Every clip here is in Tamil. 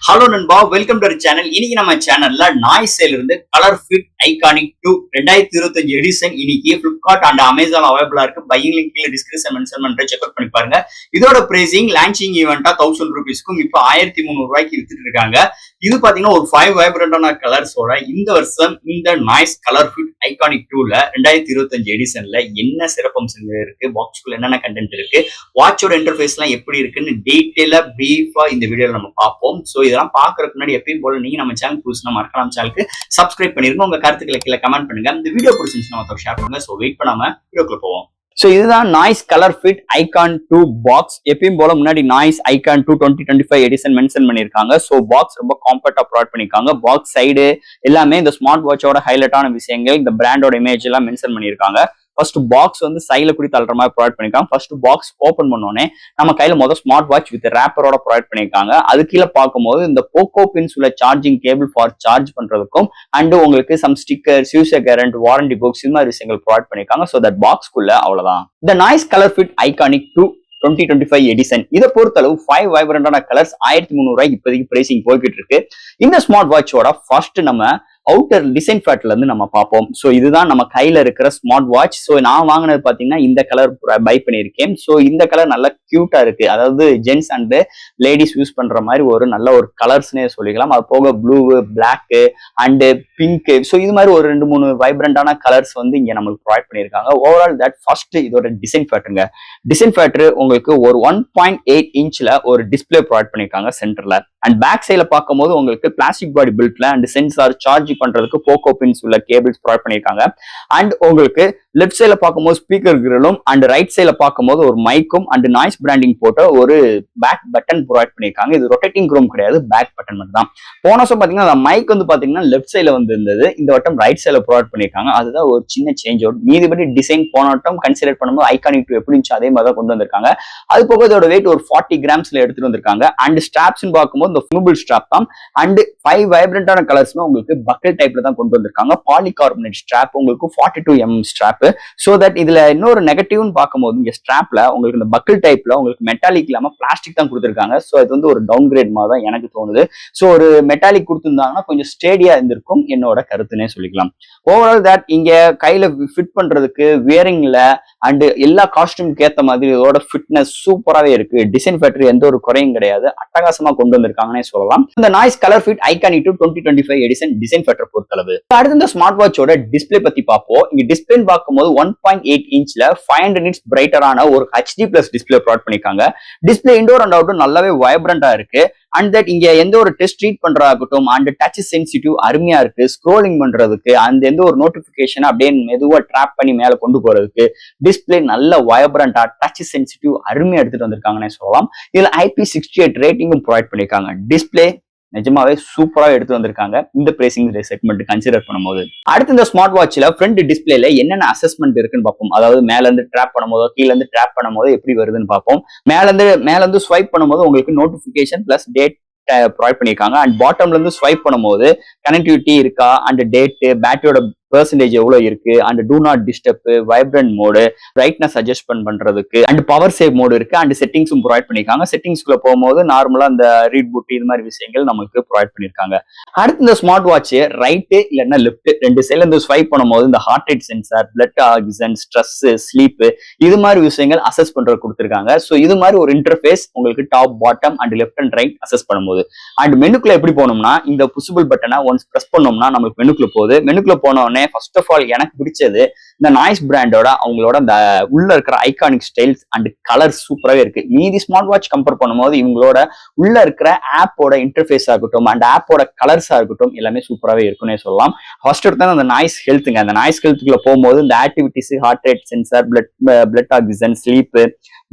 ஹலோ நண்பா, வெல்கம் டு சேனல். இன்னைக்கு நம்ம சேனல்ல நாய்ஸ்ல இருந்து கலர் ஃபிட் ஐகானிக் 2 2025 எடிஷன் இன்னைக்கு Flipkart அண்ட் Amazon அவைலபிளா இருக்கு. பையிங் லிங்க் கீழ டிஸ்கிரிப்ஷன் மென்ஷன் பண்றேன், செக் அவுட் பண்ணி பாருங்க. இதோட பிரைசிங் லான்ச்சிங் ஈவென்ட்டா 1000 ரூபீஸ்க்கும் இப்போ 1300 ரூபாய்க்கு வித்துட்டு இருக்காங்க. இது பாத்தீங்கன்னா ஒரு 5 வைப்ரண்டான கலர்ஸோட இந்த வருஷம் இந்த நாய்ஸ் கலர் ஃபிட் ஐகானிக் 2ல 2025 எடிஷன்ல என்ன சிறப்பம்சங்கள் இருக்கு, பாக்ஸ்க்குள்ள என்னென்ன கண்டென்ட் இருக்கு, வாட்சோட இன்டர்ஃபேஸ் எல்லாம் எப்படி இருக்குன்னு டீடைலா பிரீஃபா இந்த வீடியோல நம்ம பார்ப்போம். சோ இதெல்லாம் பாக்குறதுக்கு முன்னாடி எப்பயும் போல நீங்க நம்ம சேனல் புதுசுனா மறக்காம சேனலுக்கு சப்ஸ்கிரைப் பண்ணிருங்க. உங்க கருத்துக்களை கீழே கமெண்ட் பண்ணுங்க. இந்த வீடியோ பிடிச்சிருந்துச்சுன்னா மத்தவங்க ஷேர் பண்ணுங்க. சோ வெயிட் பண்ணாம வீடியோக்குள்ள போவோம். சோ இதுதான் noise colour fit icon 2 box. எப்பயும் போல முன்னாடி நாய்ஸ் ஐகான் 2 2025 எடிஷன் மென்ஷன் பண்ணிருக்காங்க. சோ பாக்ஸ் ரொம்ப காம்பேக்டா ப்ரொவைட் பண்ணிருக்காங்க. பாக்ஸ் சைடு எல்லாமே இந்த ஸ்மார்ட் வாட்சோட ஹைலைட்டான விஷயங்கள், இந்த பிராண்டோட இமேஜ் எல்லாம் மென்ஷன் பண்ணிருக்காங்க. ஃபர்ஸ்ட் பாக்ஸ் வந்து சைட்ல கூட தள்ளுற மாதிரி ப்ரொவைட் பண்ணிருக்காங்க. ஃபர்ஸ்ட் பாக்ஸ் ஓபன் பண்ணோடனே நம்ம கையில முதல் ஸ்மார்ட் வாட்ச் வித் ரேப்பரோட ப்ரொவைட் பண்ணிருக்காங்க. அது கீழே பார்க்கும்போது இந்த போக்கோ பின்ஸ் உள்ள சார்ஜிங் கேபிள் ஃபார் சார்ஜ் பண்றதுக்கும் அண்ட் உங்களுக்கு some stickers, user guarantee, warranty books இது மாதிரி விஷயங்கள் ப்ரொவைட் பண்ணிருக்காங்க. ஸோ தட் பாக்ஸ்க்குள்ள அவ்வளவுதான். இந்த noise colour fit iconic 2 2025 edition இதை பொறுத்தளவு 5 வைப்ரண்டான கலர்ஸ் 1300 ரூபாய்க்கு இப்போதைக்கு பிரைசிங் போய்கிட்டு இருக்கு. இந்த ஸ்மார்ட் வாட்சோட ஃபர்ஸ்ட் நம்ம அவுட்டர் டிசைன் ஃபேட்ல இருந்து நம்ம பார்ப்போம். ஸோ இதுதான் நம்ம கையில இருக்கிற ஸ்மார்ட் வாட்ச். ஸோ நான் வாங்கினது பாத்தீங்கன்னா இந்த கலர் பை பண்ணியிருக்கேன். ஸோ இந்த கலர் நல்லா கியூட்டா இருக்கு. அதாவது ஜென்ஸ் அண்ட் லேடிஸ் யூஸ் பண்ற மாதிரி ஒரு நல்ல ஒரு கலர்ஸ்னே சொல்லிக்கலாம். அது போக blue, black and pink, so இது மாதிரி ஒரு 2-3 வைப்ரண்டான கலர்ஸ் வந்து இங்க நமக்கு ப்ரொவைட் பண்ணியிருக்காங்க. ஓவரால் தட் ஃபர்ஸ்ட் இதோட டிசைன் ஃபேட்டருங்க. டிசைன் ஃபேட்டர் உங்களுக்கு ஒரு 1.8 இன்ச்ல ஒரு டிஸ்பிளே ப்ரொவைட் பண்ணியிருக்காங்க சென்டர்ல. அண்ட் பேக் சைட்ல பார்க்கும்போது உங்களுக்கு பிளாஸ்டிக் பாடி பில்ட்ல அண்ட் சென்சார் சார்ஜ் பண்றதுக்கு போக்கோ பின்ஸ் உள்ள கேபிள்ஸ் ப்ரொவைட் பண்ணிருக்காங்க. அண்ட் உங்களுக்கு லெஃப்ட் சைட்ல பார்க்கும்போது ஸ்பீக்கர் கிரிலும் அண்ட் ரைட் சைட்ல பார்க்கும்போது ஒரு மைக்கும் அண்ட் நாய்ஸ் பிராண்டிங் போட்ட ஒரு பேக் பட்டன் ப்ரொவைட் பண்ணிருக்காங்க. இது ரொட்டேட்டிங் குரோம் கிடையாது, பேக் பட்டன் மட்டும் தான். போன வருஷம் பாத்தீங்கன்னா அந்த மைக் வந்து பாத்தீங்கன்னா லெஃப்ட் சைட்ல வந்து இருந்தது, இந்த வட்டம் ரைட் சைட்ல ப்ரொவைட் பண்ணிருக்காங்க. அதுதான் ஒரு சின்ன சேஞ்ச் அவுட். மீதிபடி டிசைன் போன வட்டம் கன்சிடர் பண்ணும்போது ஐகானிக் 2 எப்படி இருந்துச்சு அதே மாதிரி தான் கொண்டு வந்திருக்காங்க. அது போக இதோட வெயிட் ஒரு 40 கிராம்ஸ்ல எடுத்துட்டு வந்திருக்காங்க. அண்ட் ஸ்ட்ராப்ஸ் பார்க்கும்போது இந்த ஃபியூபிள் ஸ்ட்ராப் தான். அண்ட் 5 வைப்ரண்டான கலர்ஸ்மே உங்களுக்கு பக்கெட் டைப்ல தான் கொண்டு வந்திருக்காங்க. பாலிகார்பனேட் ஸ்ட்ராப் உங்களுக்கு 42 mm ஸ்ட்ராப். சோ தட் இதுல இன்னொரு நெகட்டிவ்னு பார்க்கும்போது இங்க ஸ்ட்ராப்ல உங்களுக்கு இந்த பக்கெட் டைப்ல உங்களுக்கு மெட்டாலிக் இல்லாம பிளாஸ்டிக் தான் கொடுத்திருக்காங்க. சோ இது வந்து ஒரு டவுன் கிரேட் மாதிரி தான் எனக்கு தோணுது. சோ ஒரு மெட்டாலிக் கொடுத்திருந்தாங்கன்னா கொஞ்சம் ஸ்டேடியா இருந்திருக்கும் என்னோட கருத்துனே சொல்லிக்கலாம். ஓவரால் தட் இங்க கையில ஃபிட் பண்றதுக்கு வியரிங்ல அண்ட் எல்லா காஸ்டியூமுக்கு ஏத்த மாதிரி இதோட ஃபிட்னஸ் சூப்பராகவே இருக்கு. டிசைன் ஃபேக்டரி எந்த ஒரு குறையும் கிடையாது, அட்டகாசமா கொண்டு வந்திருக்காங்கன்னே சொல்லலாம். இந்த noise colour fit iconic 2 2025 edition design factor பொறுத்தளவு. அடுத்து இந்த ஸ்மார்ட் வாட்சோட டிஸ்பிளே பத்தி பார்ப்போம். இங்க டிஸ்பிளே பார்க்கும்போது 1.8 இன்ச்ல 500 nits பிரைட்டரான ஒரு HD+ டிஸ்பிளே ப்ரொவைட் பண்ணிருக்காங்க. டிஸ்பிளே இன்டோர் அண்ட் அவுட்டோர் நல்லாவே வைப்ரண்டா இருக்கு. அண்ட் தட் இங்க எந்த ஒரு டெஸ்ட் ட்ரீட் பண்றதாகட்டும் அண்ட் டச் சென்சிட்டிவ் அருமையா இருக்கு. ஸ்க்ரோலிங் பண்றதுக்கு அந்த எந்த ஒரு நோட்டிபிகேஷன் அப்படியே மெதுவா ட்ராப் பண்ணி மேல கொண்டு போறதுக்கு டிஸ்பிளே நல்ல வைப்ரண்டா டச் சென்சிட்டிவ் அருமையா எடுத்துட்டு வந்திருக்காங்கன்னே சொல்லலாம். இதுல IP68 ரேட்டிங்கும் ப்ரொவைட் பண்ணிருக்காங்க. டிஸ்பிளே நிஜமாவே சூப்பரா எடுத்து வந்திருக்காங்க இந்த பிரைசிங் செக்மெண்ட் கன்சிடர் பண்ணும்போது. அடுத்து இந்த ஸ்மார்ட் வாட்ச்ல ஃப்ரண்ட் டிஸ்பிளேல என்னென்ன அசஸ்மெண்ட் இருக்குன்னு பார்ப்போம். அதாவது மேல இருந்து ட்ராப் பண்ணும்போதோ கீழ இருந்து ட்ராப் பண்ணும்போது எப்படி வருதுன்னு பார்ப்போம். மேல இருந்து ஸ்வைப் பண்ணும்போது உங்களுக்கு நோட்டிபிகேஷன் பிளஸ் டேட் ப்ரொவைட் பண்ணிருக்காங்க. அண்ட் பாட்டம்ல இருந்து ஸ்வைப் பண்ணும்போது கனெக்டிவிட்டி இருக்கா அண்ட் டேட், பேட்டரியோட பெர்சன்டேஜ் எவ்வளவு இருக்கு and do not disturb, vibrant mode, brightness adjust பண்றதுக்கு அண்ட் பவர் சேவ் மோடு இருக்கு. அண்ட் செட்டிங்ஸும் ப்ரொவைட் பண்ணிருக்காங்க. செட்டிங்ஸ்குள்ள போகும்போது நார்மலா இந்த ரீட் புட் இது மாதிரி விஷயங்கள் நமக்கு ப்ரொவைட் பண்ணிருக்காங்க. அடுத்து இந்த ஸ்மார்ட் வாட்ச் ரைட்டு இல்லைன்னா லெஃப்ட் ரெண்டு சைட்ல இருந்து ஸ்வைப் பண்ணும்போது இந்த heart rate sensor, blood oxygen, stress, sleep இது மாதிரி விஷயங்கள் அசஸ் பண்றது கொடுத்திருக்காங்க. ஸோ இது மாதிரி ஒரு இன்டர்ஃபேஸ் உங்களுக்கு top, bottom and left and right access பண்ணும்போது. அண்ட் மெனுக்குள்ள எப்படி போனோம்னா இந்த புஷபிள் பட்டனை ஒன்ஸ் பிரஸ் பண்ணோம்னா நமக்கு மெனுக்குள்ள போகுது. மெனுக்குள்ள போனோடனே ஃபர்ஸ்ட் ஆஃப் ஆல் எனக்கு பிடிச்சது இந்த நாய்ஸ் பிராண்டோட அவங்களோட இந்த உள்ள இருக்கிற ஐகானிக் ஸ்டைல்ஸ் அண்ட் கலர்ஸ் சூப்பராகவே இருக்கு. மீதி ஸ்மார்ட் வாட்ச் கம்பேர் பண்ணும்போது இவங்களோட உள்ள இருக்கிற ஆப்போட இன்டர்ஃபேஸா இருக்கட்டும் அண்ட் ஆப்போட கலர்ஸா இருக்கட்டும் எல்லாமே சூப்பராகவே இருக்குன்னே சொல்லலாம். ஃபர்ஸ்ட் எடுத்தா அந்த நாய்ஸ் ஹெல்த்துங்க. அந்த நாய்ஸ் ஹெல்த்துக்குள்ள போகும்போது இந்த activities, heart rate sensor, blood oxygen, sleep,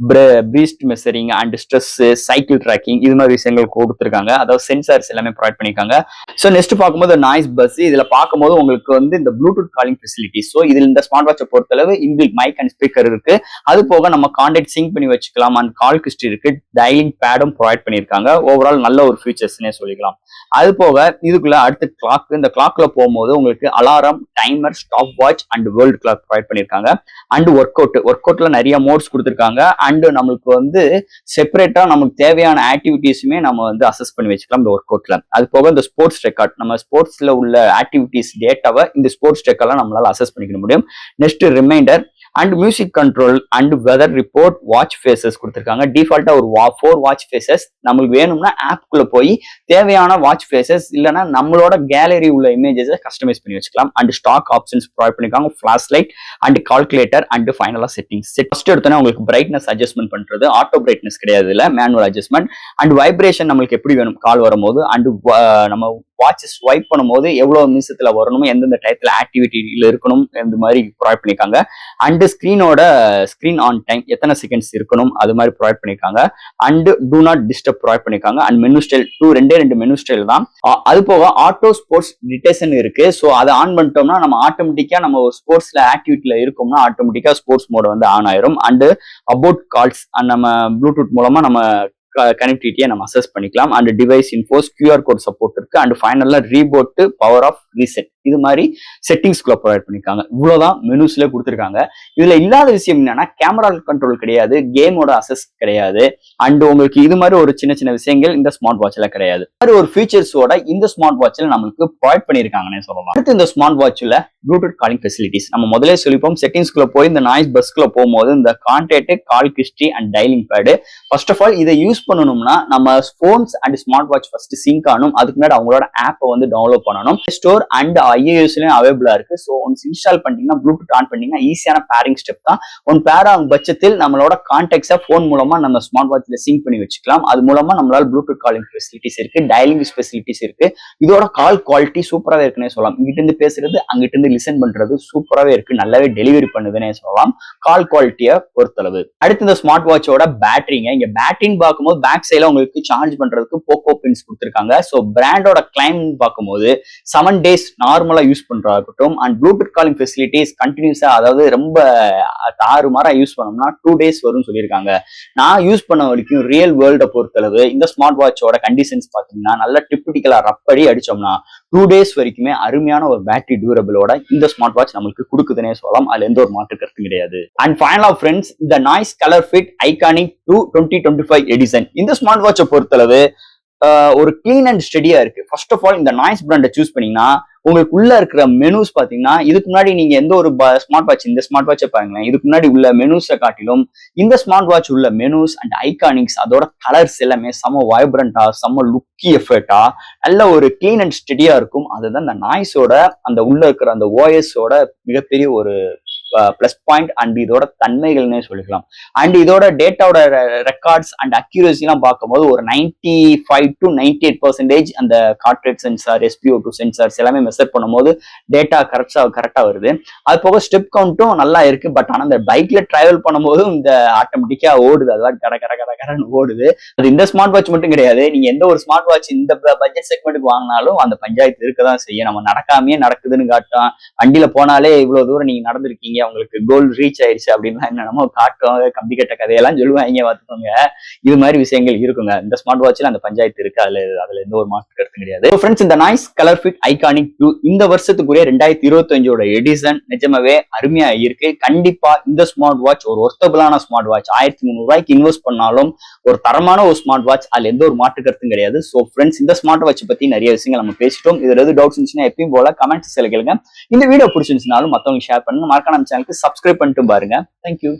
breath measuring and stress, cycle tracking இது மாதிரி விஷயங்கள் கொடுத்துருக்காங்க. அதாவது சென்சார்ஸ் எல்லாமே ப்ரொவைட் பண்ணிருக்காங்க. ஸோ நெக்ஸ்ட் பார்க்கும்போது நாய்ஸ் பஸ். இதுல பார்க்கும்போது உங்களுக்கு வந்து இந்த ப்ளூடூத் காலிங் ஃபெசிலிட்டி. ஸோ இதில் இந்த ஸ்மார்ட் வாட்சை பொறுத்தளவு இன்பில்ட் மைக் அண்ட் ஸ்பீக்கர் இருக்கு. அது போக நம்ம கான்டாக்ட் சிங்க் பண்ணி வச்சுக்கலாம் அண்ட் கால் ஹிஸ்டரி இருக்கு. டயலிங் பேடும் ப்ரொவைட் பண்ணியிருக்காங்க. ஓவரால் நல்ல ஒரு ஃபீச்சர்ஸ்னே சொல்லிக்கலாம். அது போக இதுக்குள்ள அடுத்த கிளாக், இந்த கிளாக்ல போகும்போது உங்களுக்கு alarm, timer, stop watch and world clock provide பண்ணியிருக்காங்க. அண்ட் ஒர்க் அவுட்ல நிறைய மோட்ஸ் கொடுத்துருக்காங்க. அண்ட் நம்மளுக்கு வந்து செப்பரேட்டா நமக்கு தேவையான ஆக்டிவிட்டிஸுமே நம்ம வந்து அசஸ் பண்ணி வச்சுக்கலாம் இந்த ஒர்க் அவுட்ல. அது போக இந்த ஸ்போர்ட்ஸ் ரெக்கார்ட், நம்ம ஸ்போர்ட்ஸ்ல உள்ள ஆக்டிவிட்டிஸ் டேட்டாவை இந்த ஸ்போர்ட்ஸ் ரெக்கார்ட்ல நம்மளால அசஸ் பண்ணிக்க முடியும். Next reminder and music control and weather report, watch faces கொடுத்துருக்காங்க. டிஃபால்ட்டா ஒரு 4 வாட்ச் ஃபேஸஸ். நம்மளுக்கு வேணும்னா ஆப்குள்ள போய் தேவையான வாட்ச் ஃபேஸஸ் இல்லைன்னா நம்மளோட கேலரி உள்ள இமேஜஸை கஸ்டமைஸ் பண்ணி வச்சுக்கலாம். அண்ட் ஸ்டாக் ஆப்ஷன்ஸ் ப்ரொவைட் பண்ணிருக்காங்க. Flash light and calculator and ஃபைனலா செட்டிங்ஸ். ஃபர்ஸ்ட் எடுத்தோன்னா உங்களுக்கு பிரைட்னஸ் அட்ஜஸ்ட்மெண்ட் பண்றது, ஆட்டோ பிரைட்னஸ் கிடையாது, இல்ல மேனுவல் அட்ஜஸ்ட்மெண்ட். அண்ட் வைப்ரேஷன் நம்மளுக்கு எப்படி வேணும் கால் வரும்போது, அண்ட் நம்ம வாட்ச் ஸ்வைப் பண்ணும்போது எவ்வளவு நிமிஷத்துல வரணும், எந்தெந்த டயத்துல ஆக்டிவிட்டியில இருக்கணும், இந்த மாதிரி ப்ரொவைட் பண்ணிருக்காங்க. அண்ட் ஸ்கிரீன் ஆன் டைம் எத்தனை செகண்ட்ஸ் இருக்கணும் அது மாதிரி ப்ரொவைட் பண்ணிருக்காங்க. And do not disturb provide பண்ணிருக்காங்க. அண்ட் மெனு ஸ்டைல் ரெண்டு மெனு ஸ்டைல் தான். அது போக ஆட்டோ ஸ்போர்ட்ஸ் டிடெக்ஷன் இருக்கு. ஸோ அதை ஆன் பண்ணிட்டோம்னா நம்ம ஆட்டோமேட்டிக்கா நம்ம ஸ்போர்ட்ஸ்ல ஆக்டிவிட்டியில இருக்கோம்னா ஆட்டோமேட்டிக்கா ஸ்போர்ட்ஸ் மோட் வந்து ஆன் ஆயிரும். அண்ட் அபவுட் கால்ஸ் நம்ம ப்ளூடூத் மூலமா நம்ம கனெக்டிவிட்டியை நம்ம அசஸ் பண்ணிக்கலாம். And device infos, QR code support இருக்கு. அண்ட் ஃபைனலா ரீபோட், பவர் ஆஃப் ரீசெட், இது மாதிரி செட்டிங்ஸ்குள்ள ப்ரொவைட் பண்ணிருக்காங்க. இவ்வளவுதான் மெனுஸ்ல கொடுத்துருக்காங்க. இதுல இல்லாத விஷயம் என்னன்னா கேமரா கண்ட்ரோல் கிடையாது, கேமோட அசஸ் கிடையாது. அண்ட் உங்களுக்கு இது மாதிரி ஒரு சின்ன சின்ன விஷயங்கள் இந்த ஸ்மார்ட் வாட்ச்ல கிடையாது. ஒரு ஃபீச்சர்ஸோட இந்த ஸ்மார்ட் வாட்ச்ல நம்மளுக்கு ப்ரொவைட் பண்ணிருக்காங்கன்னு சொல்லலாம். அடுத்து இந்த ஸ்மார்ட் வாட்ச்ல ப்ளூடூத் காலிங் ஃபெசிலிட்டிஸ் நம்ம முதலே சொல்லிப்போம். செட்டிங்ஸ்குள்ள போய் இந்த நாய்ஸ் பஸ்க்குள்ள போகும்போது இந்த contact, call history and dialing pad. First of all இதை யூஸ் பண்ணணும்னா நம்ம phones and smart watch first sync ஆகணும். அதுக்கு முன்னாடி அவங்களோட ஆப்பை வந்து டவுன்லோட் பண்ணணும். ஸ்டோர் அண்ட் iOS-லயும் அவைலபிளா இருக்கு. ஸோ ஒன்ஸ் இன்ஸ்டால் பண்ணிட்டீங்கன்னா ப்ளூடூத் ஆன் பண்ணீங்கன்னா ஈஸியான பேரிங் ஸ்டெப் தான். ஒன் பேர் ஆகும் பட்சத்தில் நம்மளோட கான்டாக்ட்ஸை போன் மூலமா நம்ம ஸ்மார்ட் வாட்ச்ல சிங்க் பண்ணி வச்சுக்கலாம். அது மூலமா நம்மளால ப்ளூடூத் காலிங் ஃபெசிலிட்டிஸ் இருக்கு, டயலிங் ஃபெசிலிட்டிஸ் இருக்கு. இதோட கால் குவாலிட்டி சூப்பராகவே இருக்குன்னே சொல்லலாம். இங்கிட்ட இருந்து பேசுறது அங்கிட்ட இருந்து லிசன் பண்றது சூப்பராகவே இருக்கு, நல்லாவே டெலிவரி பண்ணுதுன்னே சொல்லலாம் கால் குவாலிட்டியை பொறுத்தளவு. அடுத்து இந்த ஸ்மார்ட் வாட்சோட பேட்டரிங்க. இங்க பேட்டரின்னு பார்க்கும்போது பேக் சைட்ல உங்களுக்கு சார்ஜ் பண்றதுக்கு போக்கோ பின்ஸ் கொடுத்துருக்காங்க. ஸோ பிராண்டோட கிளைம் பார்க்கும்போது 7 days நார்மலா யூஸ் பண்றதாகட்டும். அண்ட் ப்ளூடூத் காலிங் ஃபெசிலிட்டிஸ் கண்டினியூஸா, அதாவது ரொம்ப தாறுமாறா யூஸ் பண்ணோம்னா 2 days வரும்னு சொல்லியிருக்காங்க. நான் யூஸ் பண்ண வரைக்கும் ரியல் வேர்ல்ட பொறுத்தளவு இந்த ஸ்மார்ட் வாட்சோட கண்டிஷன்ஸ் பாத்தீங்கன்னா நல்லா டிப்பிக்கலா ரப்படி அடிச்சோம்னா 2 days வரைக்குமே அருமையான ஒரு பேட்டரி டியூரபிளோட இந்த ஸ்மார்ட் வாட்ச் நம்மளுக்கு கொடுக்குதுன்னே சொல்லலாம். அதுல எந்த ஒரு மாற்று கருத்து கிடையாது. அண்ட் ஃபைனலா ஃப்ரெண்ட்ஸ், இந்த noise colour fit iconic 2 2025 edition இந்த ஸ்மார்ட் வாட்சை பொறுத்தளவு ஒரு கிளீன் அண்ட் ஸ்டெடியா இருக்கு. ஃபர்ஸ்ட் ஆஃப் ஆல் இந்த நாய்ஸ் பிராண்டை சூஸ் பண்ணீங்கன்னா உங்களுக்கு உள்ள இருக்கிற மெனுஸ் பாத்தீங்கன்னா இதுக்கு முன்னாடி நீங்க எந்த ஒரு ஸ்மார்ட் வாட்ச், இந்த ஸ்மார்ட் வாட்சை பாருங்களேன், இதுக்கு முன்னாடி உள்ள மெனுஸை காட்டிலும் இந்த ஸ்மார்ட் வாட்ச் உள்ள மெனுஸ் அண்ட் ஐகானிக்ஸ் அதோட கலர்ஸ் எல்லாமே செம்ம வைப்ரண்டா, செம்ம லுக்கி எஃபெக்டா, நல்ல ஒரு கிளீன் அண்ட் ஸ்டெடியா இருக்கும். அதுதான் இந்த நாய்ஸோட அந்த உள்ள இருக்கிற அந்த ஓஎஸோட மிகப்பெரிய ஒரு பிளஸ் பாயிண்ட் அண்ட் இதோட தன்மைகள்னே சொல்லிக்கலாம். அண்ட் இதோட டேட்டாவோட ரெக்கார்ட்ஸ் அண்ட் அக்யூரசி எல்லாம் பார்க்கும்போது ஒரு 95 to 98% அந்த heart rate sensor, SpO2 sensors எல்லாமே மெஷர் பண்ணும்போது டேட்டா கரெக்டா வருது. அது போக ஸ்டெப் கவுண்ட்டும் நல்லா இருக்கு. பட் ஆனா இந்த பைக்ல டிராவல் பண்ணும்போதும் இந்த ஆட்டோமேட்டிக்கா ஓடுது, அதாவது கரன்னு ஓடுது. அது இந்த ஸ்மார்ட் வாட்ச் மட்டும் கிடையாது, நீங்க எந்த ஒரு ஸ்மார்ட் வாட்ச் இந்த பட்ஜெட் செக்மெண்ட்டுக்கு வாங்கினாலும் அந்த பஞ்சாயத்து இருக்கதான் செய்யும். நம்ம நடக்காமையே நடக்குதுன்னு காட்டும். வண்டியில போனாலே இவ்வளவு தூரம் நீங்க நடந்திருக்கீங்க, உங்களுக்கு கோல் ரீச் ஆயிடுச்சு அப்படின்னா என்னென்னமோ காட்டும், கம்பி கட்ட கதையெல்லாம் சொல்லுவாங்க பார்த்துக்கோங்க. இது மாதிரி விஷயங்கள் இருக்குங்க. இந்த ஸ்மார்ட் வாட்ச்ல அந்த பஞ்சாயத்து இருக்கு, அதுல எந்த ஒரு மாற்று கருத்து கிடையாது. ஃப்ரெண்ட்ஸ், இந்த நாய்ஸ் கலர் ஃபிட் ஐகானிக் 2 இந்த வருஷத்துக்குரிய 2025 எடிஷன் நிஜமாவே அருமையா இருக்கு. கண்டிப்பா இந்த ஸ்மார்ட் வாட்ச் ஒரு ஒர்த்தபிளான ஸ்மார்ட் வாட்ச். 1300 ரூபாய்க்கு இன்வெஸ்ட் பண்ணாலும் ஒரு தரமான ஒரு ஸ்மார்ட் வாட்ச், அதுல எந்த ஒரு மாற்று கருத்தும் கிடையாது. ஸோ ஃப்ரெண்ட்ஸ், இந்த ஸ்மார்ட் வாட்ச் பத்தி நிறைய விஷயங்கள் நம்ம பேசிட்டோம். இதுல எது டவுட்ஸ் இருந்துச்சுன்னா எப்பயும் போல கமெண்ட்ஸ் கேளுங்க. இந்த வீடியோ பிடிச்சிருந்துச்சுனாலும் மத்தவங்க ஷேர் பண்ணுங்க. மறக்காம நம்ம சேனலுக்கு சப்ஸ்கிரைப் பண்ணிட்டு பாருங்க. தேங்க்யூ.